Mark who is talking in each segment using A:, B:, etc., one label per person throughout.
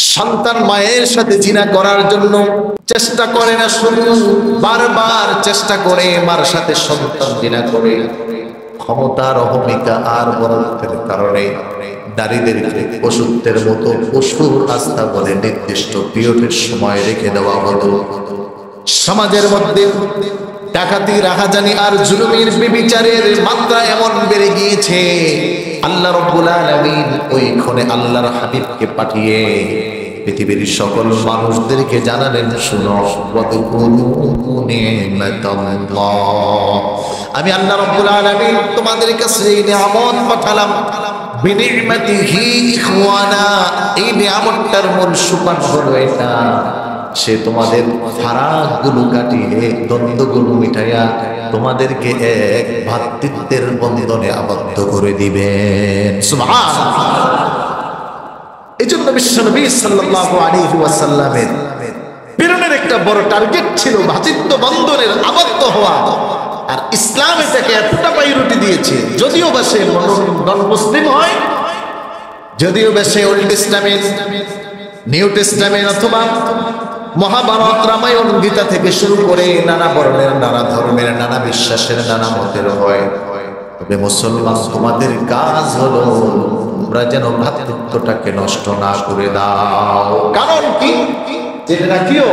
A: সন্তান মায়ের সাথে জিনা করার জন্য চেষ্টা করে না, শুধু বারবার চেষ্টা করে মার সাথে সন্তান জিনা করে। ক্ষমতার অহমিকা আর বড়ত্বের কারণে নারীদেরকে পশুত্বের মতো পশুর আস্থা বলে নির্দিষ্ট পিরিয়ডের সময় রেখে দেওয়া হতো। সমাজের মধ্যে ডাকাতি, রাহাজানি আর জুলুমের বিবিচারের মাত্রা এমন বেড়ে গিয়েছে, আল্লাহ রাব্বুল আলামিন ওইখানে আল্লাহর হাবিবকে পাঠিয়ে পৃথিবীর সকল মানুষদেরকে জানালেন, শুনো, আমি আল্লাহ রাব্বুল আলামিন তোমাদের কাছে এই নিয়ামত পাঠালাম। বিনি'মাতিহি ইখওয়ানা, এই নিয়ামতটার মূল সুপান হলো এটা, সে তোমাদের ফারাকগুলো কাটিয়ে দ্বন্দ্বগুলো মিটাইয়া তোমাদেরকে এক ভ্রাতৃত্বের বন্ধনে আবদ্ধ করে দিবেন। সুবহানাল্লাহ। এজন্য বিশ্বনবী সাল্লাল্লাহু আলাইহি ওয়াসাল্লামের প্রেরণের একটা বড় টার্গেট ছিল ভ্রাতৃত্ব বন্ধনের আবদ্ধ হওয়া। আর ইসলাম এটাকে এতটা প্রায়োরিটি দিয়েছে, যদিও বা সে নন মুসলিম হয়, যদিও বা সে ওল্ড টেস্টামেন্ট, নিউ টেস্টামেন্ট অথবা মহাভারত, রামায়ণ, গীতা থেকে শুরু করে নানা বর্ণের, নানা ধর্মের, নানা বিশ্বাসের, নানা মতের হয়, তবে মুসলমান তোমাদের কাজ হলো তোমরা যেন ভ্রাতৃত্বটাকে নষ্ট না করে দাও। কারণ কি, জেনে রাখিও,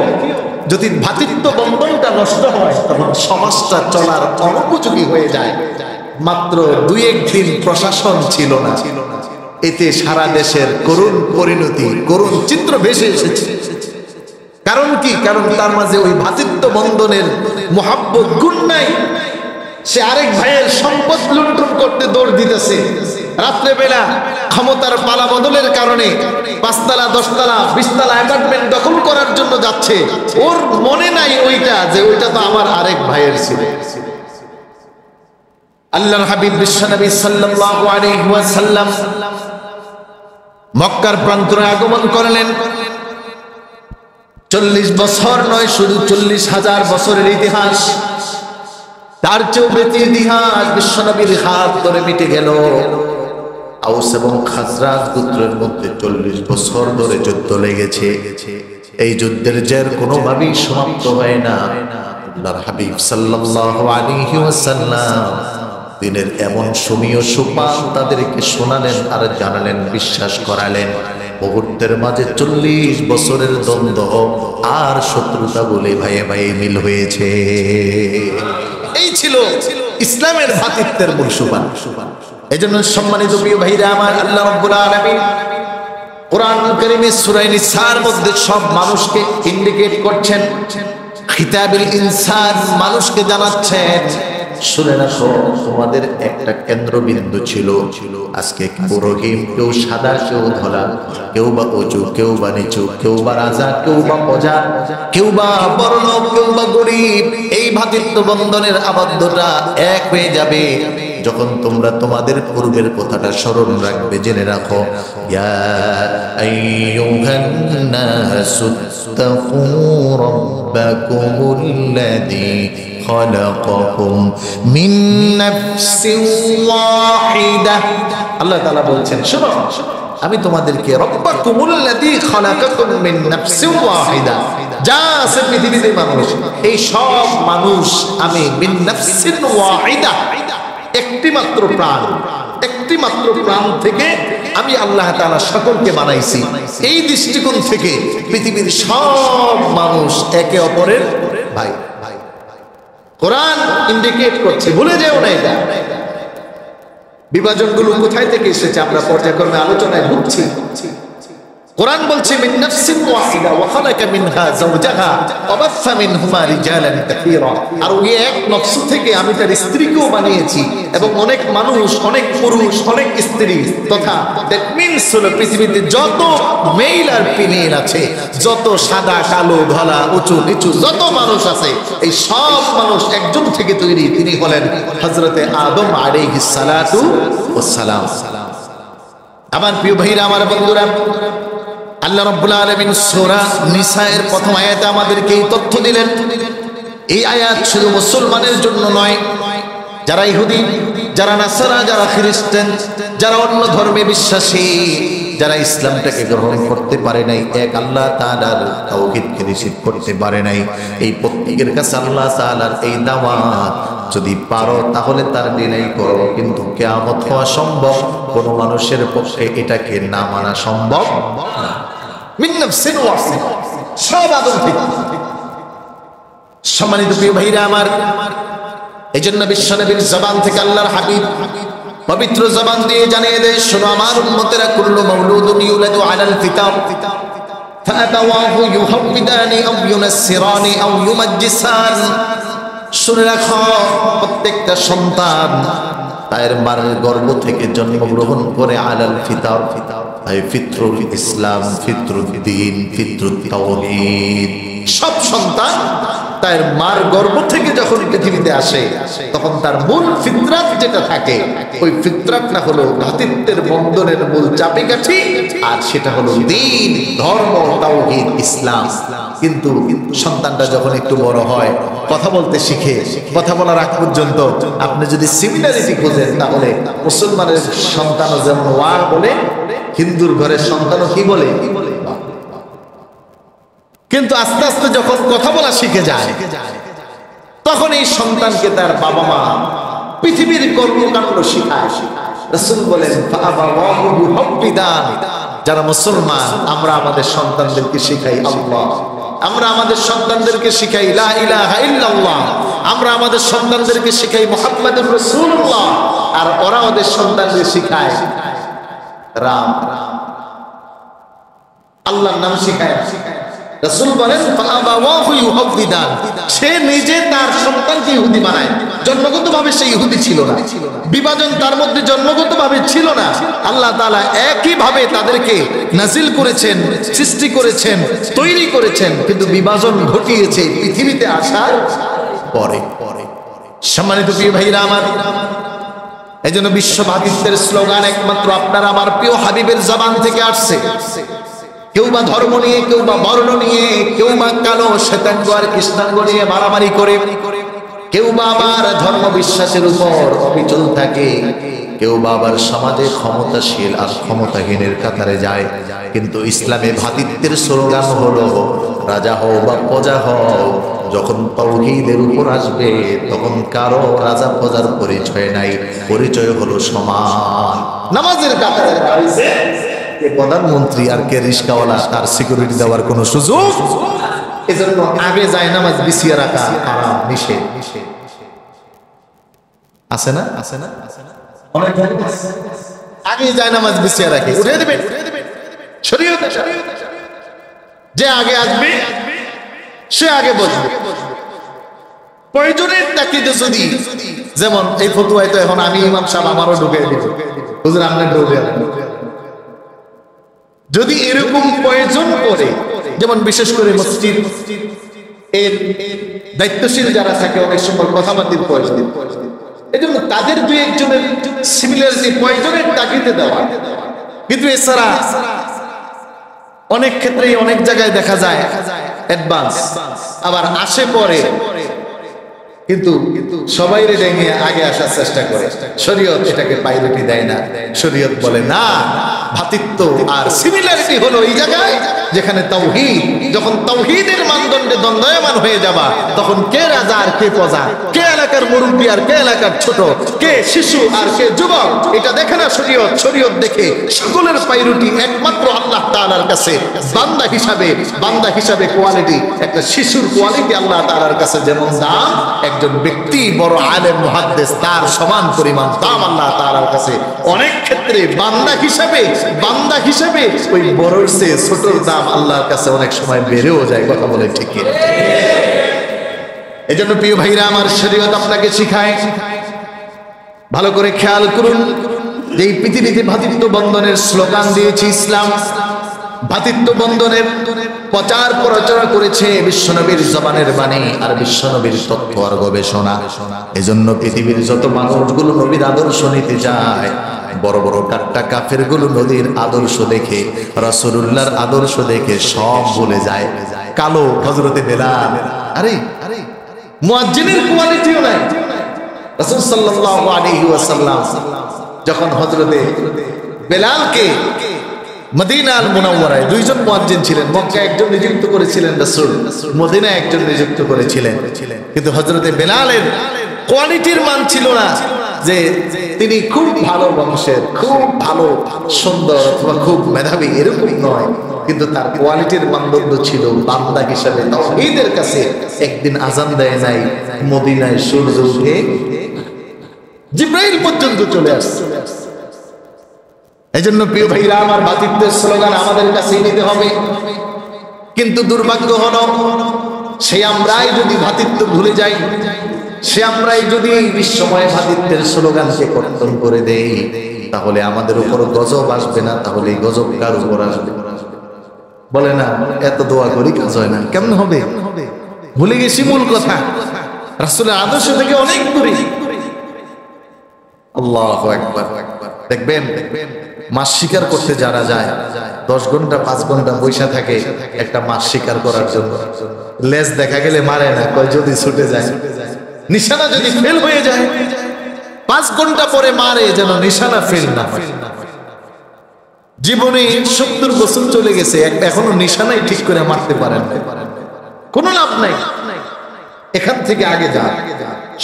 A: যদি ভ্রাতৃত্ব বন্ধনটা নষ্ট হয় তখন সমাজটা চলার অনুপযোগী হয়ে যায়। মাত্র 2-1 দিন প্রশাসন ছিল না, এতে সারা দেশের করুণ পরিণতি, করুণ চিত্র ভেসে এসেছে। কারণ কি, কারণ তার মাঝে ওই ভ্রাতৃত্ব বন্ধনের মোহাব্বত গুণ নাই। সে আরেক ভাইয়ের সম্পদ লুণ্ঠন করতে দৌড় দিতেছে, রাত্রে বেলা ক্ষমতার পালা বদলের কারণে 5 তলা, 10 তলা, 20 তলা অ্যাপার্টমেন্ট দখল করার জন্য যাচ্ছে। ওর মনে নাই ওইটা, যে ওইটা তো আমার আরেক ভাইয়ের ছিল। আল্লাহর হাবিব বিশ্বনবী সাল্লাল্লাহু আলাইহি ওয়াসাল্লাম মক্কার প্রান্তরে আগমন করলেন। 40 বছর নয়, শুধু 40,000 বছরের ইতিহাস, তার চেয়েও বেশি ইতিহাস বিশ্বনবীর হাত ধরে মিটে গেল। আউস এবং খাজরাজ গোত্রের মধ্যে 40 বছর ধরে যুদ্ধ লেগেছে। এই যুদ্ধের জের কোনোভাবেই সমাপ্ত হয় না। আল্লাহর হাবিব সাল্লাল্লাহু আলাইহি ওয়াসাল্লাম দিনের এমন সমীয় সুপান তাদেরকে শোনালেন আর জানালেন, বিশ্বাস করালেন। মুহূর্তের মাঝে 40 বছরের দ্বন্দ্ব আর শত্রুতা বলে ভাইয়ে ভাইয়ে মিল হয়েছে। এই ছিল ইসলামের ভ্রাতৃত্বের মূল সুপান। এজন্য সম্মানিত প্রিয় ভাইরা আমার, আল্লাহ রাব্বুল আলামিন কোরআন কারীমে সূরা নিসার মধ্যে সব মানুষকে ইন্ডিকেট করছেন, খিতাবুল ইনসান, মানুষকে জানাচ্ছেন, শুনে রাখো, তোমাদের একটা কেন্দ্রবিন্দু ছিল। আজকে কেউ রহিম, কেউ সাদা, কেউ ধলা, কেউ বা উঁচু, কেউ বা নিচু, কেউ বা রাজা, কেউ বা প্রজা, কেউ বা বড়লোক, কেউ বা গরিব। এই ভ্রাতৃত্ব বন্ধনের আবদ্ধতা এক হয়ে যাবে যখন তোমরা তোমাদের পূর্বের কথাটা স্মরণ রাখবে। জেনে রাখো, ইয়া আইয়ুহান নাসু তাকু রাব্বাকুমুল্লাযী খালাকাকুম মিন নাফসিন ওয়াহিদা। আল্লাহ তাআলা বলছেন, শোনো, আমি তোমাদেরকে রাব্বাকুমুল্লাযী খালাকাকুম মিন নাফসিন ওয়াহিদা, যা আছে পৃথিবীতে মানুষ, এই সব মানুষ আমি মিন নাফসিন ওয়াহিদা, একটি মাত্র প্রাণ, একটি মাত্র প্রাণ থেকে আমি আল্লাহ তাআলা সকলকে বানাইছি। এই দৃষ্টিকোণ থেকে পৃথিবীর সব মানুষ একে অপরের ভাই। কোরআন ইন্ডিকেট করছে, ভুলে যেও না এটা। বিভাজনগুলো কোথায় থেকে এসেছে আমরা পর্যায়ক্রমে আলোচনায় ভুগছি। কোরআন বলছে, মিন নাফসিন ওয়াহিদা ওয়া খালাকা মিনহা যাওজাহা ওয়া বাসসা মিনহুমা রিজালান কাসীরা। আর ওই এক নফস থেকে আমি তার স্ত্রীকেও বানিয়েছি, এবং অনেক মানুষ, অনেক পুরুষ, অনেক স্ত্রী, তথা দ্যাট মিনস হলো পৃথিবীতে যত মেল আর ফিমেল আছে, যত সাদা, কালো, ধলা, উঁচু নিচু যত মানুষ আছে, এই সব মানুষ একজন থেকে তৈরি। তিনি হলেন হযরতে আদম আলাইহিস সালাতু ওয়াস সালাম। আমার প্রিয় ভাইরা, আমার বন্ধুরা, আল্লাহ রাব্বুল আলামিন সূরা নিসায়ের প্রথম আয়াতে আমাদেরকে এই তথ্য দিলেন। এই আয়াত শুধু মুসলমানের জন্য নয়, যারা ইহুদি, যারা নাসারা, যারা খ্রিস্টান, যারা অন্য ধর্মে বিশ্বাসী, যারা ইসলামটাকে গ্রহণ করতে পারে নাই, এক আল্লাহ তাআলার তাওহীদকে রিসিভ করতে পারে নাই, এই প্রত্যেকের কাছে আল্লাহ তাআলার এই দাওয়াত যদি পারো তাহলে তার ডিনাই করো, কিন্তু কিয়ামত হওয়া সম্ভব কোন মানুষের পক্ষে এটাকে না মানা সম্ভব না। মিন নাফসিন ওয়াহিদ, সব আদম থেকে। সম্মানিত প্রিয় ভাইরা আমার, এজন্য বিশ্বনবীর জবান থেকে আল্লাহর হাবিব পবিত্র জবান দিয়ে জানিয়ে দেয়, শোনো আমার উম্মতেরা, কুল্লু মাউলুদুন ইউলাদু আলাল ফিতর ফাআবাওয়াহু ইউহাউবিদানি আও ইউনাসসিরানি আও ইউমাজ্জিসান। শুনে রাখো, প্রত্যেকটা সন্তান তার মার গর্ভ থেকে জন্মগ্রহণ করে আলাল ফিতর, ফিতরুল ইসলাম, ফিতরুদ দ্বীন, ফিতরুত তাওহীদ। সব সন্তান তার মার গর্ভ থেকে যখন পৃথিবীতে আসে তখন তার মূল ফিতরাত যেটা থাকে, ওই ফিতরাতটা হলো ভ্রাতৃত্বের বন্ধনের মূল চাবিকাঠি, আর সেটা হলো দ্বীন, ধর্ম, তাওহীদ, ইসলাম। কিন্তু সন্তানটা যখন একটু বড় হয়, কথা বলতে শিখে, কথা বলার আগ পর্যন্ত আপনি যদি সিমিলারিটি খোঁজেন তাহলে মুসলমানের সন্তানও যেমন ওয়া বলে, হিন্দুর ঘরের সন্তানও কি বলে। কিন্তু আস্তে আস্তে যখন কথা বলা শিখে যায় তখন এই সন্তানকে তার বাবা মা পৃথিবীর কর্মকাণ্ড শিখায়। রাসূল বলেন, ফাআবাওয়াহু ইউহাউবিদান। যারা মুসলমান আমরা আমাদের সন্তানদেরকে শিখাই আল্লাহ, আমরা আমাদের সন্তানদেরকে শিখাই লা ইলাহা ইল্লাল্লাহ, আমরা আমাদের সন্তানদেরকে শিখাই মুহাম্মাদুর রাসূলুল্লাহ, আর ওরা ওদের সন্তানদের শিখায় রাম, আল্লাহর নাম শিখায়। রাসূল বলেন, ফাআবাওয়াহু ইউহাউবিদান। সে নিজে তার সন্তানকে ইহুদি বানায়। জন্মগতভাবে সে ইহুদি ছিল না, বিভাজন তার মধ্যে জন্মগতভাবে ছিল না। আল্লাহ তাআলা একই ভাবে তাদেরকে নাজিল করেছেন, সৃষ্টি করেছেন, তৈরি করেছেন, কিন্তু বিভাজন ঘটিয়েছে পৃথিবীতে আসার পরে। সম্মানিত প্রিয় ভাইরা আমার, এজন্য বিশ্বভাবিত্বের স্লোগান একমাত্র আপনার আমার প্রিয় হাবিবের জবান থেকে আসছে। কেউ বা ধর্ম নিয়ে, কেউ বা বর্ণ নিয়ে, কেউ বা কালো শ্বেতাঙ্গ আর কৃষ্ণাঙ্গ নিয়ে মারামারি করে, কেউ বা আবার ধর্ম বিশ্বাসের উপর অবিচল থাকে, কেউ বা আবার সমাজে ক্ষমতাশীল আর ক্ষমতাহীনের কাতারে যায়। কিন্তু ইসলামে ভ্রাতৃত্বের স্লোগান হলো, রাজা হও বা প্রজা হও, যখন তাওহীদের উপর আসবে তখন কারো রাজা প্রজার পরিচয় নাই, পরিচয় হলো সমান। নামাজের কাতারে দাঁড়িয়েছে কে প্রধানমন্ত্রী আর কে রিস্কাওয়ালা, তার সিকিউরিটি দেওয়ার কোনো সুযোগ। এজন্য আগে যায় নামাজ বিছিয়ে রাখা হারাম, নিষেধ। আছে না? আছে না? অনেক আগে যায় নামাজ বিছিয়ে রাখে, উঠে দেবে শরীয়ত। যে আগে আসবে সে আগে বসবে। প্রয়োজনের তাকিদে যদি, যেমন এই ফতুয়ায় তো এখন আমি ইমাম সাহেব আমারও ঢুকে দিব, হুজুর আপনার ঢুকে যদি এরকম প্রয়োজন করে, যেমন বিশেষ করে মসজিদ এর দায়িত্বশীল যারা থাকে অনেক সময় কথাবার্তির প্রয়োজন, এই জন্য তাদের দুই একজনের সিমিলারিটি প্রয়োজনের তাগিদে দেওয়া। কিন্তু এছাড়া অনেক ক্ষেত্রেই অনেক জায়গায় দেখা যায় অ্যাডভান্স, আবার আসে পরে, কিন্তু সবাই ডেঙে আগে আসার চেষ্টা করে। শরীয়ত এটাকে প্রায়োরিটি দেয় না। শরীয়ত বলে না, ভ্রাতৃত্ব আর সিমিলারিটি হলো এই জায়গায় যেখানে তাওহীদ, যখন তাওহীদের মানদণ্ডে দ্বন্দ্বয়মান হয়ে যাবা তখন কে রাজা আর কে প্রজা, কে এলাকার মুরব্বী আর কে এলাকার ছোট, কে শিশু আর কে যুবক, এটা দেখে না শরীয়ত। শরীয়ত দেখে সকলের প্রায়োরিটি একমাত্র আল্লাহ তাআলার কাছে। বান্দা হিসাবে কোয়ালিটি, একটা শিশুর কোয়ালিটি আল্লাহ তাআলার কাছে যেমন দাম, একজন ব্যক্তি বড় আলেম মুহাদ্দিস তার সমান পরিমাণ দাম আল্লাহ তাআলার কাছে। অনেক ক্ষেত্রে বান্দা হিসাবে ওই বড়র চেয়ে ছোটর দাম আল্লাহর কাছে অনেক সময় বেড়েও যায়। কথা বলে ঠিক কি? এজন্য প্রিয় ভাইরা আমার, শরীয়ত আপনাকে শিখায়, ভালো করে খেয়াল করুন যে এই পৃথিবীতে ভ্রাতৃত্ব বন্ধনের স্লোগান দিয়েছে ইসলাম। ভ্রাতৃত্ব বন্ধনের প্রচার প্রচারণা করেছে বিশ্বনবীর জবানের বাণী আর বিশ্বনবীর তথ্য আর গবেষণা। এজন্য পৃথিবীর যত মানুষগুলো নবীর আদর্শ নিতে যায়, বড় বড় কাট্টা কাফের গুলো নবীর আদর্শ দেখে, রাসূলুল্লাহর আদর্শ দেখে সব ভুলে যায়। কালো হযরতে বেলাল, আরে মুয়াজ্জিনের কোয়ালিটিও নাই। রাসূল সাল্লাল্লাহু আলাইহি ওয়াসাল্লাম যখন হযরতে বেলালকে মদিনাল মুনাওয়ারায় দুইজন মুয়াজ্জিন ছিলেন। মক্কায় একজন নিযুক্ত করেছিলেন রাসূল, মদিনায় একজন নিযুক্ত করেছিলেন। কিন্তু হযরতে বেলালের কোয়ালিটির মান ছিল না যে তিনি খুব ভালো বংশের, খুব ভালো সুন্দর অথবা খুব মেধাবী, এরকম নয়। কিন্তু তার কোয়ালিটির মানদণ্ড ছিল বান্দা হিসাবে তাওহীদের কাছে। একদিন আজান দেয় নাই, মদিনায় সূর্য উঠে জিবরাইল পর্যন্ত চলে আসছে। এজন্য প্রিয় ভাইরা আমার, ভাতৃত্বের স্লোগান আমাদের কাছে নিতে হবে। কিন্তু দুর্ভাগ্য হলো সে আমরাই যদি ভাতৃত্ব ভুলে যাই, সে আমরাই যদি বিশ্বময় ভাতৃত্বের স্লোগানকে কর্তন করে দেই, তাহলে আমাদের উপর গজব আসবে না? তাহলে এই গজব কার উপর আসবে? বলে না এত দোয়া করি কাজ হয় না, কেমন হবে? ভুলে গেছি মূল কথা, রাসূলের আদর্শ থেকে অনেক দূরে। আল্লাহু আকবার। দেখবেন মাছ শিকার করতে যারা যায় 10 ঘন্টা 5 ঘন্টা বৈশা থাকে একটা মাছ শিকার করার জন্য। লেজ দেখা গেলে মারে না, কয় যদি ছুটে যায়, নিশানা যদি ফেল হয়ে যায় 5 ঘন্টা পরে মারে যেন নিশানা ফেল না হয়। জীবনে 70 বছর চলে গেছে, এখনো নিশানাই ঠিক করে মারতে পারেন না, কোনো লাভ নাই। এখান থেকে আগে যা,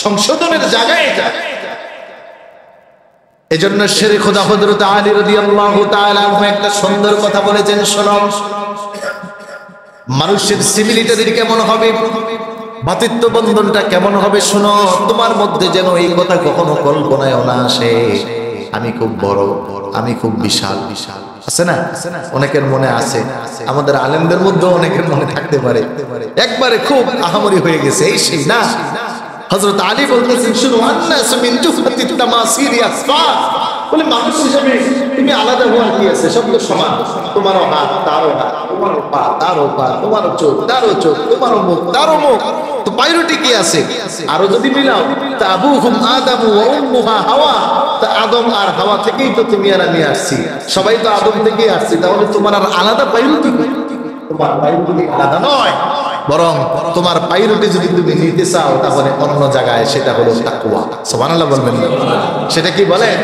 A: সংশোধনের জায়গায় যা। এজন্য শেরে খোদা হযরত আলী রাদিয়াল্লাহু তাআলা আনহু একটা সুন্দর কথা বলেছেন, শোনো, মানুষের সিমিলিটারি কেমন হবে, ভাতৃত্ব বন্ধনটা কেমন হবে শোনো। তোমার মধ্যে যেন এই কথা কখনো কল্পনায় না আসে আমি খুব বড়, আমি খুব বিশাল। আছে না? অনেকের মনে আছে, আমাদের আলেমদের মধ্যে অনেকের মনে থাকতে পারে একবারে খুব আহামরি হয়ে গেছে এই সেই না। হযরত আলী বলতেছেন, শুনো, আন্নাসু মিন জুফাতিত তামাসিরি আসফা, বলে মানুষ হিসেবে তুমি আলাদা হওয়ার কি আছে? সব তো সমান। তোমারও হাত তারও হাত, তোমারও পা তারও পা, তোমারও চোখ তারও চোখ, তোমারও মুখ তারও মুখ, তো পাইরুটি কি আছে? আরো যদি মিলাও, তা আবুহুম আদামু ওয়া উম্মুহা হাওয়া, তা আদম আর হাওয়া থেকেই তো তুমি আর আমি আসছি, সবাই তো আদম থেকেই আসছি। তাহলে তোমার আর আলাদা পাইরুটি কি? তোমার পাইরুটি আলাদা নয়, বরং তোমার পাইরুটি যদি তুমি নিতে চাও তাহলে অন্য জায়গায়, সেটা হলো তাকওয়া। সুবহানাল্লাহ বলবেন। সেটা কি বলেন?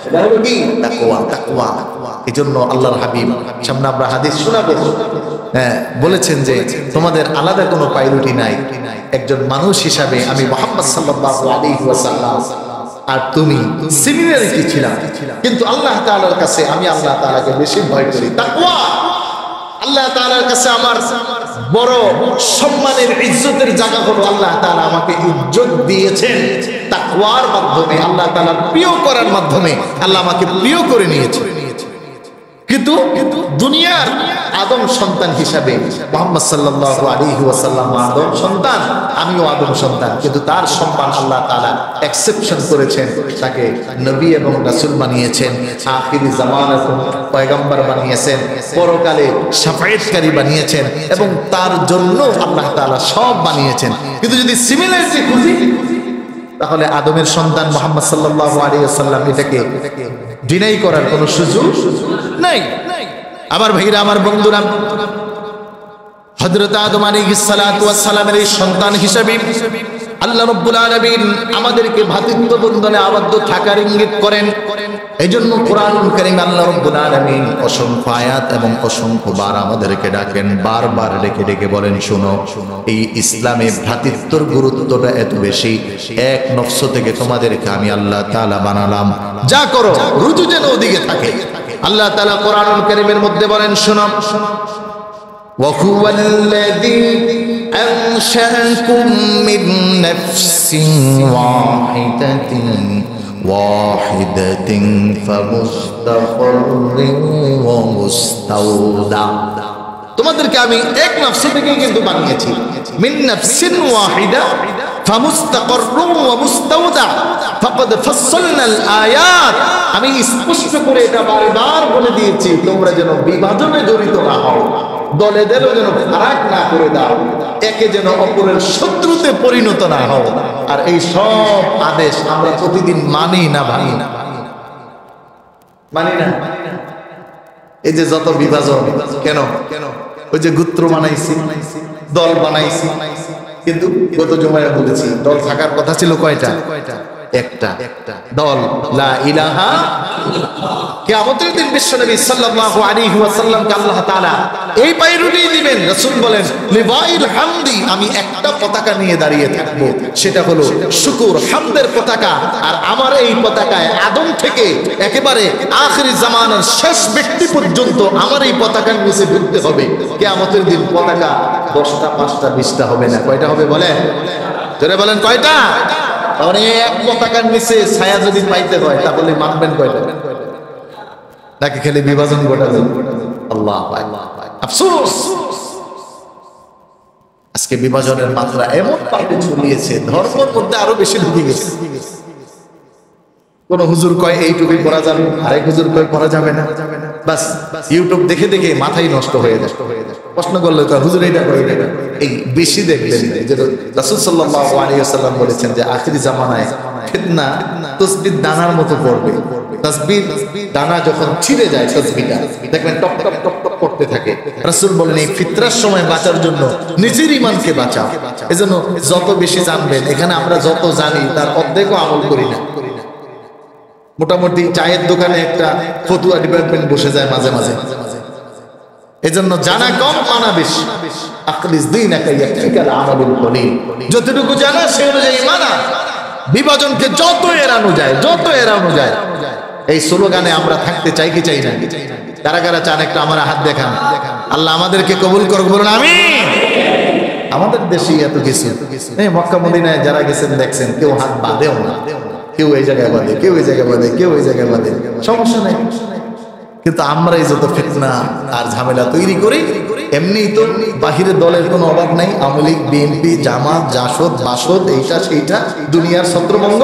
A: সেটা হলো কি? তাকওয়া। তাকওয়া। এজন্য আল্লাহর হাবিব, সামনে আমরা হাদিস শোনাবো, হ্যাঁ, বলেছেন যে তোমাদের আলাদা কোনো পাইরুটি নাই। একজন মানুষ হিসাবে আমি মুহাম্মদ সাল্লাল্লাহু আলাইহি ওয়াসাল্লাম আর তুমি সিমিলারিটি ছিলাম, কিন্তু আল্লাহ তাআলার কাছে আমি আল্লাহ তাআলাকে বেশি ভয় করি। তাকওয়া। আল্লাহ তাআলার কাছে আমার বড় সম্মানের, ইজ্জতের জায়গা হলো আল্লাহ তাআলা আমাকে ইজ্জত দিয়েছেন তাকওয়ার মাধ্যমে, আল্লাহ তাআলার প্রিয় করার মাধ্যমে আল্লাহ আমাকে প্রিয় করে নিয়েছেন। কিন্তু দুনিয়ার আদম সন্তান হিসাবে মুহাম্মদ সাল্লাল্লাহু আলাইহি ওয়াসাল্লাম আদম সন্তান, আমিও আদম সন্তান, কিন্তু তার সম্মান আল্লাহ তাআলা এক্সেপশন করেছেন, তাকে নবী এবং রাসূল বানিয়েছেন, আখিরি জামানার পয়গম্বর বানিয়েছেন, পরকালে শাফায়েতকারী বানিয়েছেন, এবং তার জন্য আল্লাহ তাআলা সব বানিয়েছেন। কিন্তু যদি সিমিলারিটি খুঁজি তাহলে আদমের সন্তান মুহাম্মদ সাল্লাল্লাহু আলাইহি ওয়াসাল্লাম, এটাকে ডিনাই করার কোনো সুযোগ নাই। আমার ভাইরা, আমার বন্ধুরা, হযরত আদম আলাইহিস সালাতু ওয়াস সালামের এই সন্তান হিসেবে আল্লাহ রাব্বুল আলামিন আমাদেরকে ভাতৃত্ব বন্ধনে আবদ্ধ থাকার ইঙ্গিত করেন। এইজন্য কোরআনুল কারীম আল্লাহ রাব্বুল আলামিন অসংখ্য আয়াত এবং অসংখ্য বার আমাদেরকে ডাকেন, বারবার ডেকে ডেকে বলেন, শুনো, এই ইসলামে ভ্রাতৃত্বর গুরুত্বটা এত বেশি, এক নফস থেকে তোমাদেরকে আমি আল্লাহ তাআলা বানালাম, যা করো রুজু যেন ওদিকে থাকে। আল্লাহ তাআলা কোরআনুল কারীমের মধ্যে বলেন, শুনো, وهو الذي أنشأكم من نفس واحدة فمستقر ومستودع। তোমাদেরকে আমি এক নফস থেকে কিন্তু বানিয়েছি, মিন নাফসিন ওয়াহিদা ফামুস্তাকাররুম ওয়া মুস্তাওদা ফাকাদ ফাসসালনাল আয়াত। আমি স্পষ্ট করে এটা বারবার বলে দিয়েছি, তোমরা যেন বিভাজনে জড়িত না হও, দলে দলে যেন ফারাক না করে দাও, একে যেন অপরের শত্রুতে পরিণত না হও। আর এই সব আদেশ আমরা প্রতিদিন মানি না, মানি না, মানি না। এই যে যত বিভাজন, কেন? ওই যে গোত্র বানাইছি, দল বানাইছি, কিন্তু গত জুমায় বলেছি দল থাকার কথা ছিল কয়টা? একটা দল, লা ইলাহা। কিয়ামতের দিন বিশ্বনবী সাল্লাল্লাহু আলাইহি ওয়াসাল্লামকে আল্লাহ তাআলা এই পায়রুটি দিবেন। রাসূল বলেন লিওয়াইল হামদি, আমি একটা পতাকা নিয়ে দাঁড়িয়ে থাকব, সেটা হলো শুকর হামদের পতাকা। আর আমার এই পতাকায় আদম থেকে একেবারে আখিরি জামানার শেষ ব্যক্তি পর্যন্ত আমার এই পতাকার নিচে ঢুকতে হবে। কিয়ামতের দিন পতাকা 10টা 5টা 20টা হবে না, কয়টা হবে বলেন? জোরে বলেন কয়টা? তাহলে এক পতাকার নিচে ছায়া যদি পাইতে হয় তাহলে মানবেন কয়টা? নাকি খালি বিভাজন ঘটাবে? আল্লাহ আফসোস, আজকে বিভাজনের মাত্রা এমন পাল্টে ছড়িয়েছে, ধর্মের মধ্যে আরো বেশি ঢুকে গেছে। কোন হুজুর কয় এই টুপি পরা যাবে, আরেক হুজুর কয় পরা যাবে না। বাস ইউটিউব দেখে দেখে মাথায় নষ্ট হয়ে যায়। প্রশ্ন করলে কয় হুজুর এইটা করে দেবে। এই বেশি দেখলেন যে রাসূল সাল্লাল্লাহু আলাইহি ওয়াসাল্লাম বলেছেন যে আখিরি জামানায় ফিতনা তাসবিহ দানার মতো পড়বে। তাসবিহ দানা যখন ছিঁড়ে যায়, তাসবিহটা দেখবেন টপ টপ টপ টপ করতে থাকে। রাসূল বলেন এই ফিতরার সময় বাঁচার জন্য নিজের ঈমানকে বাঁচাও। এজন্য যত বেশি জানবেন, এখানে আমরা যত জানি তার অর্ধেকও আমল করি না। মোটামুটি চায়ের দোকানে একটা ফতুয়া ডিপার্টমেন্ট বসে যায় মাঝে মাঝে। এজন্য জানা কম, মানা বেশি। আখলিস দীনাকা ইয়াকফিকাল আমালুল কলিল, যতটুকু জানা সে অনুযায়ী মানা। বিভাজনকে যত এড়ানো যায়, যত এড়ানো যায়। এই স্লোগানে আমরা থাকতে চাই কি চাই না? কারা কারা চান একটু আমার হাত দেখান। আল্লাহ আমাদেরকে কবুল করুক, বলুন আমিন। আমাদের দেশে এত কিছু, এই মক্কা মদিনায় যারা গেছেন দেখছেন, কেউ হাত বাঁধেও না, কেউ এই জায়গায় বাঁধে, কেউ এই জায়গায় বাঁধে, কেউ এই জায়গায় বাঁধে, সমস্যা নেই। কিন্তু আমরা এই যত ফিতনা আর ঝামেলা তৈরি করি, এমনিই তো বাহিরের দলের কোনো অভাব নাই। আওয়ামী লীগ, বিএনপি, জামাত, জাসদ, বাসদ, এইটা সেইটা, দুনিয়ার ছত্রভঙ্গ।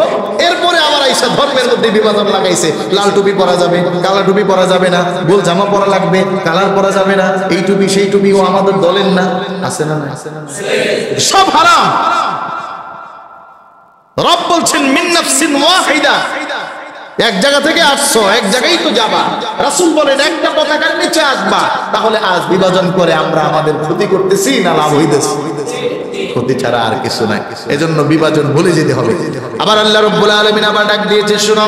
A: এরপরে আবার আইসা ধর্মের মধ্যে বিভাজন লাগাইছে। লাল টুপি পরা যাবে, কালা টুপি পরা যাবে না, গোল জামা পরা লাগবে, কালার পরা যাবে না, এই টুপি সেই টুপি ও আমাদের দলের না। আছে না? সব হারাম। রব বলছেন মিন নাফসিন ওয়াহিদা, এক জায়গা থেকে আসছো, এক জায়গায় তো যাবা। রাসূল বলেন একটা পতাকার নিচে আসবা। তাহলে আজ বিভাজন করে আমরা আমাদের ক্ষতি করতেছি না লাভ হইতেছি? ক্ষতি ছাড়া আর কিছু নাই। এজন্য বিভাজন ভুলে যেতে হবে। আবার আল্লাহ রাব্বুল আলামিন আবার ডাক দিয়েছে, শোনো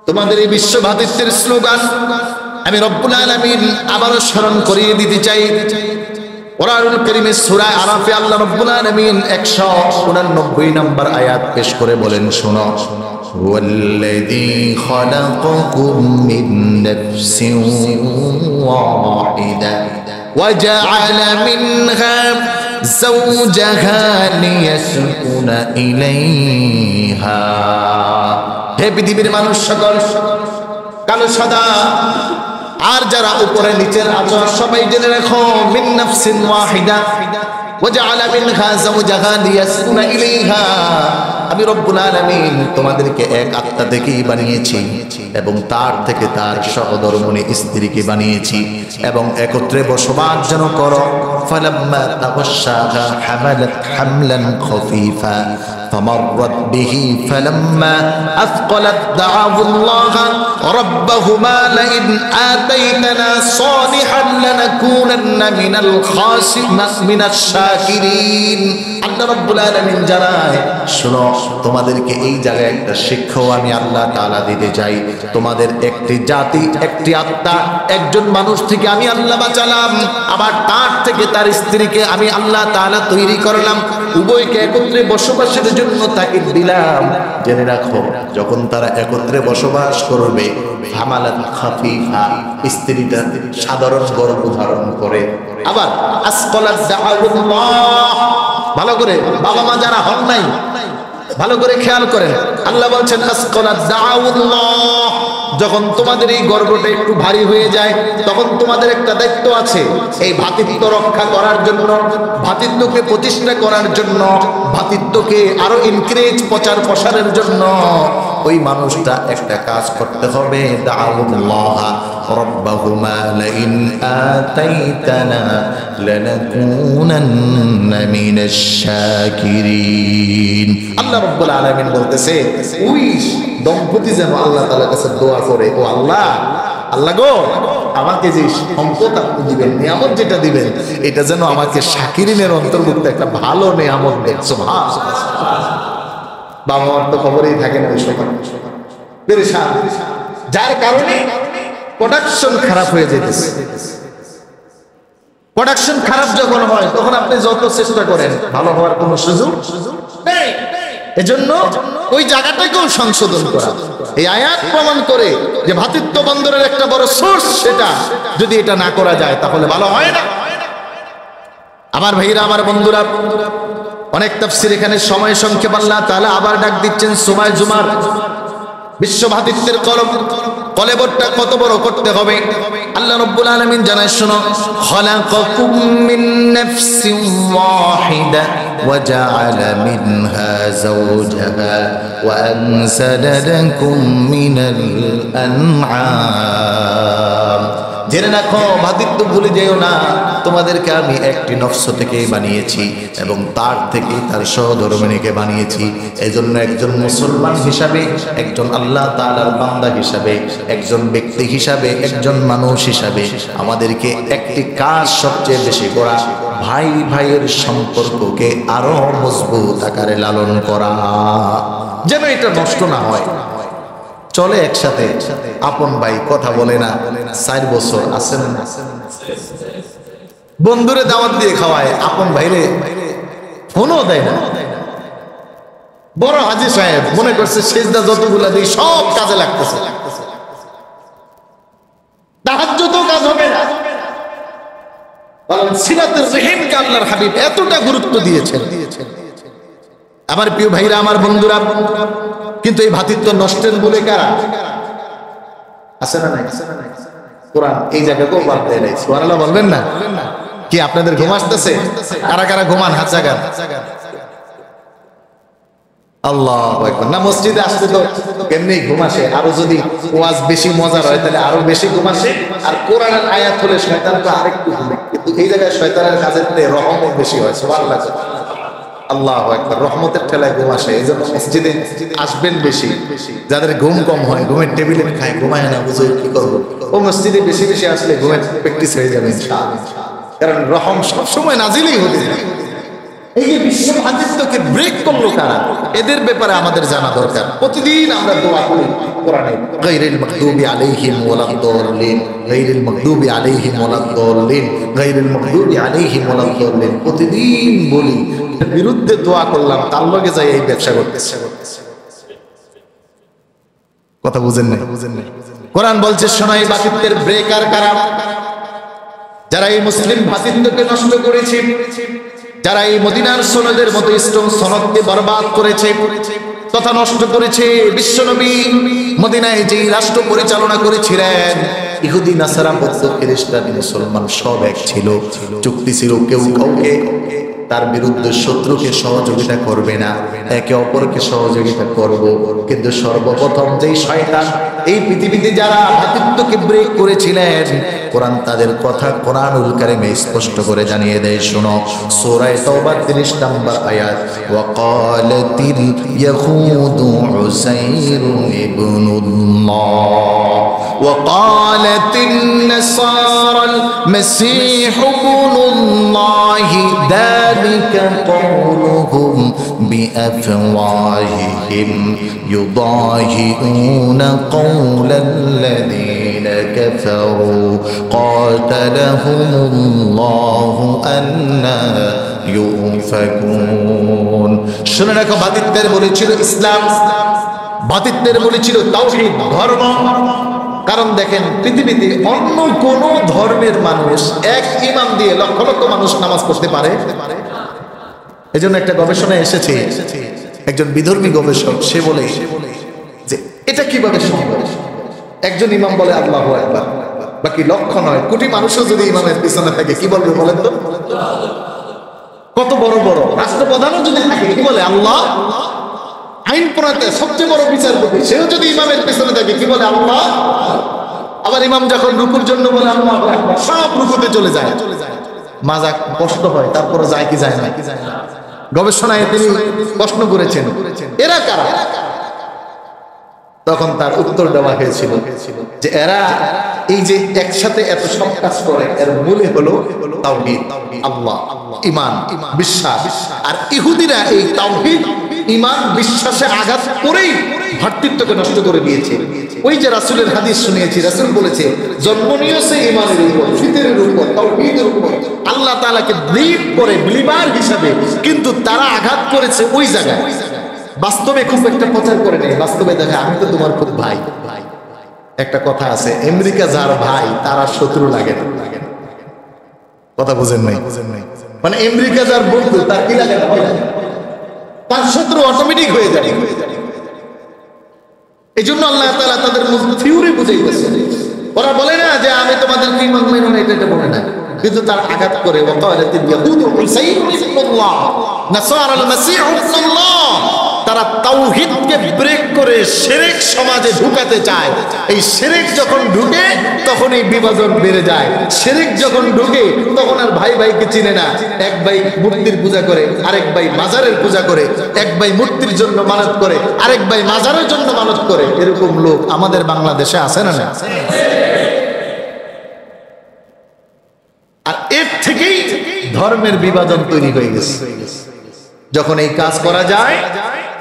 A: তোমাদের এই বিশ্ব ভ্রাতৃত্বের স্লোগান আমি রব্বুল আলামিন আবারও স্মরণ করিয়ে দিতে চাই। কোরআনুল কারীমের সূরা আরাফে আল্লাহ রাব্বুল আলামিন 189 নম্বর আয়াত পেশ করে বলেন, শোনো ওয়াল্লাযী খালাকাকুম মিন নাফসিন ওয়াহিদা ওয়া জাআলা মিনহা যাওজাহা লিয়াসকুনা ইলাইহা। হে পৃথিবীর মানুষ সকল, কালো সাদা আর যারা উপরে নিচের আছো সবাই জেনে রাখো, মিন নাফসিন ওয়াহিদা ওয়া জাআলা মিনহা যাওজাহা লিয়াসকুনা ইলাইহা। আমি রব্বুল আলামিন তোমাদেরকে এক আত্মা থেকেই বানিয়েছি এবং তার থেকে তার সহধর্মিণী স্ত্রীকে বানিয়েছি এবং একত্রে বসবাস যেন করো। ফালাম্মা তাগাশশাহা হামালাত হামলান খাফীফা فمرت به فلما أثقلت دعوا الله ربهما لئن آتيتنا صالحا لنكونن من الشاكرين। আল্লাহ রাব্বুল আলামিন জানায়, শোনো তোমাদেরকে এই জায়গায় একটা শিক্ষাও আমি আল্লাহ তাআলা দিতে চাই। তোমাদের একটি জাতি, একটি আত্মা, একজন মানুষ থেকে আমি আল্লাহ বাঁচালাম, আবার তার থেকে তার স্ত্রীকে আমি আল্লাহ তাআলা তৈরি করলাম, উভয়কে একত্রে বসবাসের জন্য তাকে দিলাম। জেনে রাখো যখন তারা একত্রে বসবাস করবে, হামালাত খাফীফা, স্ত্রীটা সাধারণ গর্ভ ধারণ করে, আবার আসকালাত দাআউল্লাহ। ভালো করে বাবা মা যারা হন নাই ভালো করে খেয়াল করেন, আল্লাহ বলছেন আসকালাত দাআউল্লাহ। যখন তোমাদের এই গর্ভটা একটু ভারী হয়ে যায় তখন তোমাদের একটা দায়িত্ব আছে, এই ভ্রাতৃত্ব রক্ষা করার জন্য, ভ্রাতৃত্বকে প্রতিষ্ঠা করার জন্য, ভ্রাতৃত্বকে আরো ইনক্রেজ প্রচার প্রসারের জন্য ওই মানুষটা একটা কাজ করতে হবে। দাআউল্লাহ রাব্বাহুমা লাইন আতাইতানা লানাকুনান্না মিনাশ শাকিরিন। আল্লাহ রাব্বুল আলামিন বলতেছে ওই দম্পতি যেন আল্লাহ তাআলার কাছে দোয়া করে, ও আল্লাহ, আল্লাহ গো আমাকে যে সম্পদ আপনি দিবেন, নিয়ামত যেটা দিবেন, এটা যেন আমাকে শাকিরিনের অন্তর্ভুক্ত একটা ভালো নিয়ামত দেন। সুবহানাল্লাহ। বাবা মার তো খবরই থাকে না ওই সময়, পেরেশান, যার কারণে প্রোডাকশন খারাপ হয়ে যেতেছে। প্রোডাকশন খারাপ যখন হয় তখন আপনি যত চেষ্টা করেন ভালো হওয়ার কোনো সুযোগ নেই। এজন্য ওই জায়গাটাকেও সংশোধন করা। এই আয়াত প্রমাণ করে যে ভ্রাতৃত্ব বন্ধনের একটা বড় সোর্স সেটা, যদি এটা না করা যায় তাহলে ভালো হয় না। আমার ভাইরা, আমার বন্ধুরা, অনেক তাফসীর, এখানে সময় সংক্ষেপ আল্লাহ তাআলা আবার ডাক দিচ্ছেন সুমায় জুমার। বিশ্ব ভ্রাতৃত্বের কলেবরটা কত বড় করতে হবে আল্লাহ রাব্বুল আলামিন জানায়, শোনো, খালাকাকুম মিন নাফসিন ওয়াহিদা ওয়া জাআলা মিনহা যাওজাহা ওয়া আনসালা লাকুম মিনাল আনআম। জেনে রাখো, ভ্রাতৃত্ব ভুলে যেও না, তোমাদেরকে আমি একটি নফস থেকে বানিয়েছি এবং তার থেকে তার সহধর্মিণীকে বানিয়েছি। এজন্য একজন মুসলমান হিসাবে, একজন আল্লাহ তাআলার বান্দা হিসাবে, একজন ব্যক্তি হিসাবে, একজন মানুষ হিসাবে আমাদেরকে একটি কাজ সবচেয়ে বেশি করা, ভাই ভাইয়ের সম্পর্ককে আরো মজবুত আকারে লালন করা, যেন এটা নষ্ট না হয়। চলে একসাথে, আপন ভাই কথা বলে না, 4 বছর আছেন না, বন্ধুরে দাওয়াত দিয়ে খাওয়ায়, আপন ভাইরে ফোনও দেয় না। বড় হাজী সাহেব মনে করছে সেজদা যতগুলা দিই সব কাজে লাগতেছে, তাহাজ্জুদও কাজ হবে না। কারণ সিরাতুর রহিমকে আল্লাহর হাবিব এতটা গুরুত্ব দিয়েছেন। আমার প্রিয় ভাইরা, আমার বন্ধুরা, কিন্তু এই ভ্রাতৃত্ব নষ্টের মূলে কারা আছে না নাই? কোরআন এই জায়গাকেও বাদ দেয় নাই। সুবহানাল্লাহ বলবেন না? কি আপনাদের ঘুম আসতেছে? কারা কারা ঘুমান হাত জাগান। আল্লাহু আকবার। না, মসজিদে আসতে তো এমনি ঘুম আসে, আরো যদি ওয়াজ বেশি মজার হয় তাহলে আরো বেশি ঘুম আসে। আর কোরআনের আয়াত হলে শয়তান তো আরেকটু ঘুমে, কিন্তু এই জায়গায় শয়তানের কাজের চেয়ে রহমত বেশি হয়। সুবহানাল্লাহ, আল্লাহু আকবার। রহমতের ঠেলায় ঘুম আসে, এইজন্য মসজিদে আসবেন বেশি। যাদের ঘুম কম হয়, ঘুমের টেবিলে খায়, ঘুমায় না, বুঝে কি করবো, ও মসজিদে বেশি বেশি আসলে ঘুমের প্র্যাকটিস হয়ে যাবে ইনশাআল্লাহ। কারণ রহম সবসময় নাজিলই হতে যায়। এই যে বিশ্ব ভ্রাতৃত্বকে ব্রেক করলো কারা, এদের ব্যাপারে আমাদের জানা দরকার। প্রতিদিন আমরা দোয়া করি কোরআনে, গায়রিল মাগদুবি আলাইহিম ওয়ালাদ-দাল্লিন, গায়রিল মাগদুবি আলাইহিম ওয়ালাদ-দাল্লিন, গায়রিল মাগদুবি আলাইহিম ওয়ালাদ-দাল্লিন। প্রতিদিন বলি, বিরুদ্ধে দোয়া করলাম, তার লগে যাই এই ব্যবসা করতেছে। কথা বুঝেন না? কোরআন বলছে, শোনো, এই ভ্রাতৃত্বের ব্রেকার কারা? যারা এই মুসলিম ভ্রাতৃত্বকে নষ্ট করেছে, যারা এই মদিনার সনদের মতো স্ট্রং সনদকে বরবাদ করেছে তথা নষ্ট করেছে। বিশ্বনবী মদিনায় যেই রাষ্ট্র পরিচালনা করেছিলেন, ইহুদি, নাসারা, বৌদ্ধ, খ্রিস্টান, মুসলমান সব এক ছিল। চুক্তি ছিল কেউ কাউকে তার বিরুদ্ধে শত্রুকে সহযোগিতা করবে না, একে অপরকে সহযোগিতা করব। কিন্তু সর্বপ্রথম যেই শয়তান এই পৃথিবীতে যারা ভ্রাতৃত্বকে ব্রেক করেছিলেন, কোরআন তাদের কথা কোরআনুল কারীমে স্পষ্ট করে জানিয়ে দেয়। শোনো, সূরা তাওবা 30 নম্বর আয়াত, ওয়াকালাতিল ইয়াহুদু উযাইর ইবনুল্লাহ ওয়াকালাতিন নাসারাল মাসীহ ইবনুল্লাহ যালিকা কওলুহুম বিআফওয়াহিহিম ইউদাহিউনা কাওলাল্লাযীনা কাফারু قاتلهم আন্না ইউফাকুন। শুনে রাখো, ভ্রাতৃত্বের বলেছিল ইসলাম, ভ্রাতৃত্বের বলেছিল তাওহীদ, ধর্ম। কারণ দেখেন, পৃথিবীতে অন্য কোন ধর্মের মানুষ এক ইমাম দিয়ে লক্ষ লক্ষ মানুষ নামাজ পড়তে পারে? এজন্য একটা গবেষণায় এসেছে, একজন বিধর্মী গবেষক, সে বলে যে এটা কিভাবে সম্ভব? একজন ইমাম বলে আল্লাহু আকবার, বাকি লক্ষ নয় কোটি মানুষও যদি ইমামের পিছনে থাকে কি বলবে বলেন তো? কত বড় বড় রাষ্ট্রপ্রধানও যদি থাকে কি বলে? আল্লাহ। আইন প্রণেতা সবচেয়ে বড় বিচারপতি, সেও যদি ইমামের পিছনে থাকে কি বলে? আল্লাহ। আবার ইমাম যখন রুকুর জন্য বলে আল্লাহু আকবার, সব রুকুতে চলে যায়। মাজা কষ্ট হয়, তারপরে যায় কি যায় না? গবেষণায় তিনি প্রশ্ন করেছেন, এরা কারা? তখন তার উত্তর দেওয়া হয়েছিল যে এরা এই যে একসাথে এত সব কাজ করে এর মূলে হলো তাওহীদ, আল্লাহ, ঈমান, বিশ্বাস। আর ইহুদিরা এই তাওহীদ, ঈমান, বিশ্বাসে আঘাত করেই ভ্রাতৃত্বকে নষ্ট করে দিয়েছে। ওই যে রাসূলের হাদিস শুনিয়েছি, রাসূল বলেছে জন্ম নিয়েছে ঈমানের উপর, ফিতরের উপর, তাওহীদের উপর, আল্লাহ তাআলাকে বিলিভ করে বিলিভার হিসাবে, কিন্তু তারা আঘাত করেছে ওই জায়গায়। বাস্তবে খুব একটা প্রচার করে নেই, বাস্তবে দেখে আমি তো তোমার খুব ভাই। একটা কথা আছে, আমেরিকা যার ভাই তারা শত্রু লাগে না। কথা বুঝেন নাই? মানে আমেরিকা যার বন্ধু তার কি লাগে না, তার শত্রু অটোমেটিক হয়ে যায়। এই জন্য আল্লাহ তাআলা তাদের থিওরি বুঝাইতেছে। ওরা বলে না যে আমি তোমাদের ঈমান মানি না, এটা বলে না, কিন্তু তার আঘাত করে ওয়াকালাতিল ইয়াহুদু উসাইর ইবনুল্লাহ নাসারাল মাসীহ ইবনুল্লাহ। তারা তাওহীদকে ব্রেক করে শিরক সমাজে ঢুকাতে চায়। এই শিরক যখন ঢুকে তখন এই বিভাজন বেড়ে যায়। শিরক যখন ঢুকে তখন আর ভাই ভাইকে চিনে না। এক ভাই মূর্তির পূজা করে, আরেক ভাই মাজারের পূজা করে, এক ভাই মূর্তির জন্য মানত করে, আরেক ভাই মাজারের জন্য মানত করে। এরকম লোক আমাদের বাংলাদেশে আছে না? না। আর এর থেকেই ধর্মের বিভাজন তৈরি হয়ে গেছে। যখন এই কাজ করা যায়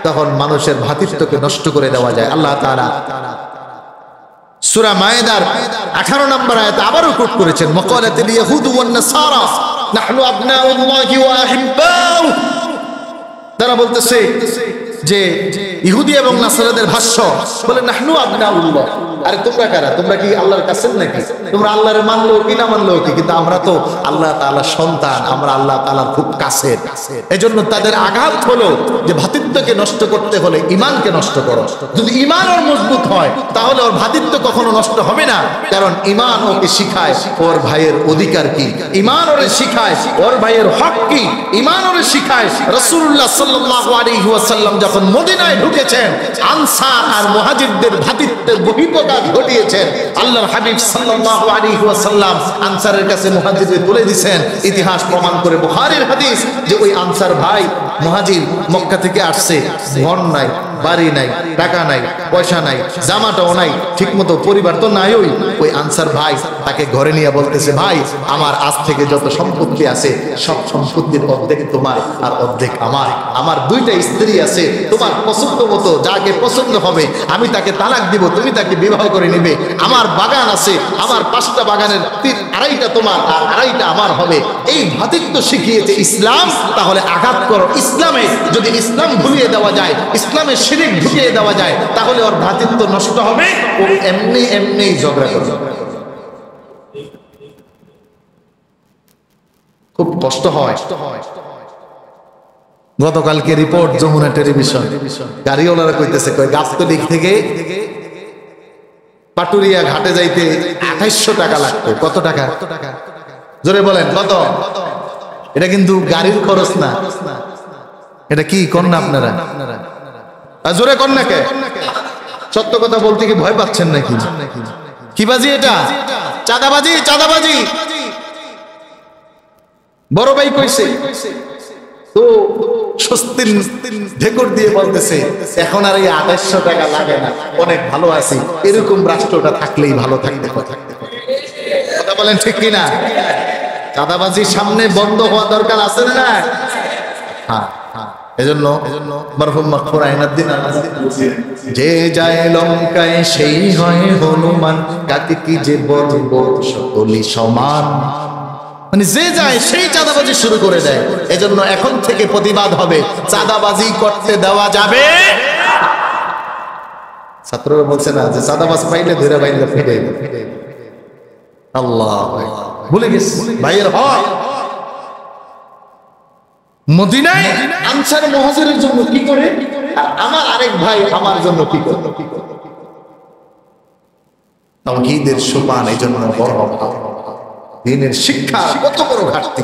A: তখন মানুষের ভ্রাতৃত্বকে নষ্ট করে দেওয়া যায়। আল্লাহ তাআলা সূরা মায়েদার 18 নম্বর আয়াতে আবারও কোট করেছেন, ওয়াকালাতিল ইয়াহুদু ওয়ান নাসারা নাহনু আবনাউল্লাহি ওয়া আহিব্বাউ। তারা বলতেছে যে ইহুদি এবং নাসারাদের ভাষ্য বলে নাহনু আবনাউল্লাহ। আরে তোমরা কারা? তোমরা কি আল্লাহর কাছের নাকি? তোমরা আল্লাহরে মানলো কি না মানলো কি, কিন্তু আমরা তো আল্লাহ তাআলার সন্তান, আমরা আল্লাহ তাআলার খুব কাছের। এজন্য তাদের আঘাত হলো যে ভ্রাতৃত্বকে নষ্ট করতে হলে ঈমানকে নষ্ট করো। যদি ঈমান ওর মজবুত হয় তাহলে ওর ভ্রাতৃত্ব কখনো নষ্ট হবে না, কারণ ঈমান ওকে শিখায় ওর ভাইয়ের অধিকার কি, ঈমান ওরে শিখায় ওর ভাইয়ের হক কি, ঈমান ওরে শিখায় রাসূলুল্লাহ সাল্লাল্লাহু আলাইহি ওয়াসাল্লাম যখন মদিনায় ঢুকেছেন আনসার আর মুহাজিরদের ভ্রাতৃত্বের বহিঃপ্রকাশ ঘটিয়েছেন। আল্লাহর হাবিব সাল্লাল্লাহু আলাইহি ওয়াসাল্লাম আনসারের কাছে মুহাজিরদের বলে দিয়েছেন, ইতিহাস প্রমাণ করে বুখারীর হাদিস, যে ওই আনসার ভাই মুহাজির মক্কা থেকে আসছে, ঘর নাই, বাড়ি নাই, টাকা নাই, পয়সা নাই, জামাটাও নাই, ঠিকমতো পরিবার তো নাই। ওই আনসার ভাই তাকে ঘরে নিয়ে বলতেছে, ভাই আমার আজ থেকে যত সম্পত্তি আছে সব সম্পত্তির অর্ধেক তোমার আর অর্ধেক আমার। আমার দুইটা স্ত্রী আছে, তোমার পছন্দ মতো যাকে পছন্দ হবে আমি তাকে তালাক দিব, তুমি তাকে বিবাহ করে নিবে। আমার বাগান আছে, আমার 5টা বাগানের 2.5টা তোমার আর 2.5টা আমার হবে। এই ভ্রাতৃত্ব শিখিয়েছে ইসলাম। তাহলে আঘাত করো ইসলামে। যদি ইসলাম ভুলিয়ে দেওয়া যায়, ইসলামে শিরক ঢুকিয়ে দেওয়া যায়, তাহলে ওর ভ্রাতৃত্ব নষ্ট হবে। ও এমনি এমনি ঝগড়া করবে। খুব কষ্ট হয়। গতকালকে রিপোর্ট যমুনা টেলিভিশন, গাড়িওয়ালারা কইতেছে গাবতলী থেকে পাটুরিয়া ঘাটে যাইতে 2800 টাকা লাগতো। কত টাকা? জোরে বলেন কত? এটা কিন্তু গাড়ির খরচ না। এটা কি কোন না আপনারা? জোরে কোন না কে? সত্য কথা বলতে কি ভয় পাচ্ছেন নাকি? কি বাজি এটা? চাঁদাবাজি, চাঁদাবাজি। বড় ভাই কইছে তো স্বস্তির ঢেকুর দিয়ে বলতেছে, এখন আর এই 2800 টাকা লাগে না, অনেক ভালো আছি। এরকম রাষ্ট্রটা থাকলেই ভালো থাকতে হয়। কথা বলেন ঠিক কিনা? চাঁদাবাজির সামনে বন্ধ হওয়া দরকার আছে না? হ্যাঁ, এজন্য মরহুম মাগফুর আইনাদ্দিন যে যায় লঙ্কায় সেই হয় হনুমান, কাকে কি যে বলবো সকলই সমান। মানে যে যায় সেই চাঁদাবাজি শুরু করে দেয়। এজন্য এখন থেকে প্রতিবাদ হবে, চাঁদাবাজি করতে দেওয়া যাবে। ছাত্ররা বলছে না যে চাঁদাবাজ পাইলে ধরে বাইলে ফেলে। আল্লাহ ভুলে গেছে ভাইয়ের হক। মদিনায় আনসার মুহাজিরের জন্য কি করে, আর আমার আরেক ভাই আমার জন্য কি করে। তাওহীদের সোপান এই জন্য বড় অভাব। দ্বীনের শিক্ষা কত বড় ঘাটতি।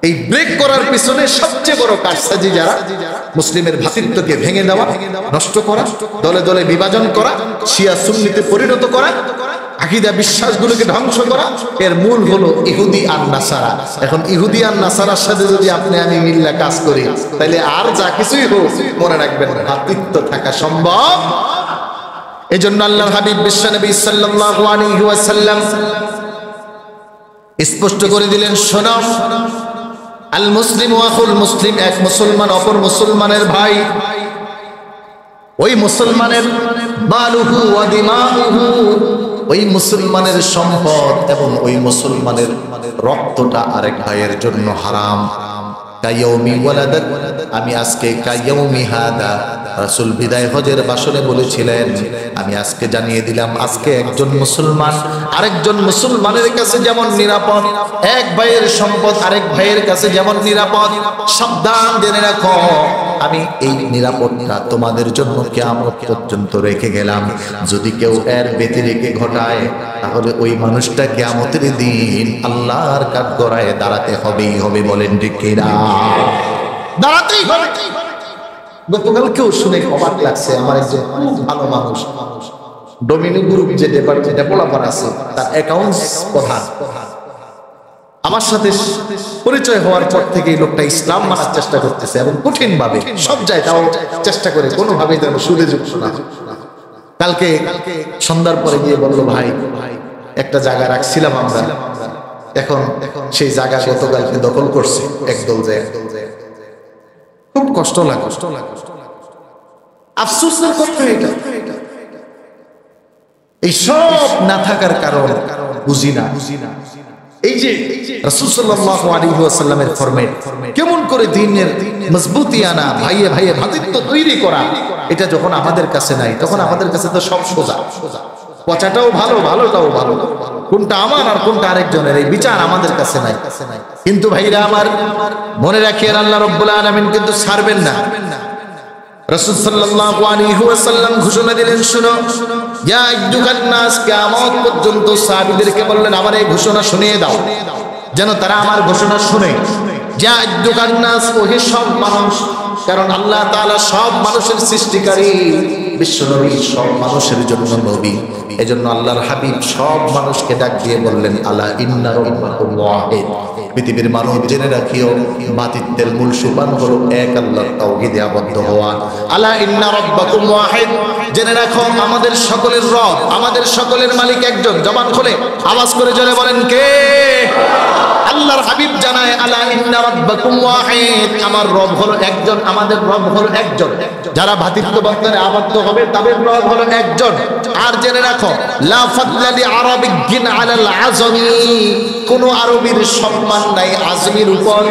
A: এই ব্রেক করার পিছনে সবচেয়ে বড় কারসাজি যারা, মুসলিমের ভ্রাতৃত্বকে ভেঙে দেওয়া, নষ্ট করা, দলে দলে বিভাজন করা, শিয়া সুন্নিতে পরিণত করা, আকীদা বিশ্বাসগুলোকে ধ্বংস করা, এর মূল হলো ইহুদি আর নাসারা। এখন ইহুদি আর নাসারার সাথে যদি আপনি আমি মিল্লা কাজ করি, তাহলে আর যা কিছুই হোক মনে রাখবেন ভ্রাতৃত্ব থাকা সম্ভব এজন্য আল্লাহর হাবিব বিশ্বনবী সাল্লাল্লাহু আলাইহি ওয়াসাল্লাম স্পষ্ট করে দিলেন, শোনো, আল মুসলিম আখুল মুসলিম, এক মুসলমান অপর মুসলমানের ভাই। ওই মুসলমানের মালুহু ওয়া দিমাউহু, ওই মুসলমানের সম্পদ এবং ওই মুসলমানের রক্তটা আরেক ভাইয়ের জন্য হারাম। কায়াউমি ওয়ালাদাত, আমি আজকে কায়াউমি হাদা, রাসূল বিদায় হজের ভাষণে বলেছিলেন, আমি আজকে জানিয়ে দিলাম, আজকে একজন মুসলমান আরেকজন মুসলমানের কাছে যেমন নিরাপদ, এক ভাইয়ের সম্পদ আরেক ভাইয়ের কাছে যেমন নিরাপদ। সাবধান, জেনে রাখো, আমি এই নিরাপত্তা তোমাদের জন্য কিয়ামত পর্যন্ত রেখে গেলাম। যদি কেউ এর ব্যতিরেকে ঘটায়, তাহলে ওই মানুষটা কিয়ামতের দিন আল্লাহর কাঠগড়ায় দাঁড়াতে হবেই হবে। বলেন ঠিক কিনা? দাঁড়াতেই হবে। গতকালকেও শুনে অবাক লাগছে, আমার একজন ভালো মানুষ, ডোমিনো গ্রুপ যে ডিপার্টমেন্টে পোলাপার আছে, তার অ্যাকাউন্টস প্রধান, আমার সাথে পরিচয় হওয়ার পর থেকে এই লোকটা ইসলাম মানার চেষ্টা করতেছে এবং কঠিন ভাবে সব জায়গায় চেষ্টা করে, কোনোভাবে যেন সুদে যুক্ত না। কালকে সন্ধ্যার পরে গিয়ে বললো, ভাই একটা জায়গা রাখছিলাম আমরা, এখন সেই জায়গা গতকালকে দখল করছে একদল যায়। খুব কষ্ট লাগে, আফসোসের কথা এটা। এই সব না থাকার কারণ বুঝি না। এই যে রাসূল সাল্লাল্লাহু আলাইহি ওয়াসাল্লামের ফরমান, কেমন করে দ্বীনের মজবুতি আনা, ভাইয়ে ভাইয়ে ভ্রাতৃত্ব তৈরি করা, এটা যখন আমাদের কাছে নাই, তখন আমাদের কাছে তো সব সোজা। পচাটাও ভালো, ভালোটাও ভালো, কোনটা আমার আর কোনটা আরেকজনের, এই বিচার আমাদের কাছে নাই। কিন্তু ভাইরা আমার, মনে রাখিয়েন, আল্লাহ রাব্বুল আলামিন কিন্তু ছাড়বেন না। রাসূল সাল্লাল্লাহু আলাইহি ওয়াসাল্লাম ঘোষণা দিলেন, শুনো, ইয়া আইয়ুহান নাস, কিয়ামত পর্যন্ত সাহাবীদেরকে বললেন, আমার এই ঘোষণা শুনিয়ে দাও, যেন তারা আমার ঘোষণা শুনে। ইয়া আইয়ুহান নাস, ওহে সব মানুষ, কারণ আল্লাহ তাআলা সব মানুষের সৃষ্টিকারী, বিশ্বনবী সব মানুষের জন্য নবী। এজন্য আল্লাহর হাবিব সব মানুষকে ডাক দিয়ে বললেন, আলা ইন্না রাব্বাকুম ওয়াহিদ, পৃথিবীর মানব জেনে রাখিও, মাতৃত্বের মূল সোপান হলো এক আল্লাহর তাওহীদে আবদ্ধ হওয়া। আলা ইন্না রাব্বাকুম ওয়াহিদ, জেনে রাখো, আমাদের সকলের রব, আমাদের সকলের মালিক একজন। জবান খুলে আওয়াজ করে জোরে বলেন, কে? আল্লাহর হাবিব জানায়, আলা ইন্না রাব্বাকুম ওয়াহিদ, আমার রব হলো একজন, আমাদের রব হলো একজন। যারা ভাতৃত্ব বন্ধনে আবদ্ধ হবে তাদের রব হলো একজন। আর জেনে রাখো, লা ফাদলা লি আরাবিয়্যিন আলাল আজমি, কোন আরবীর সম্মান নাই আজমির উপর।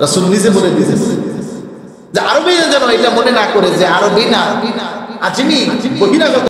A: রাসূল নিজে বলে দিয়েছেন যে আরবী যেন এটা মনে না করে যে আরবী না, আজমি বহিরাগত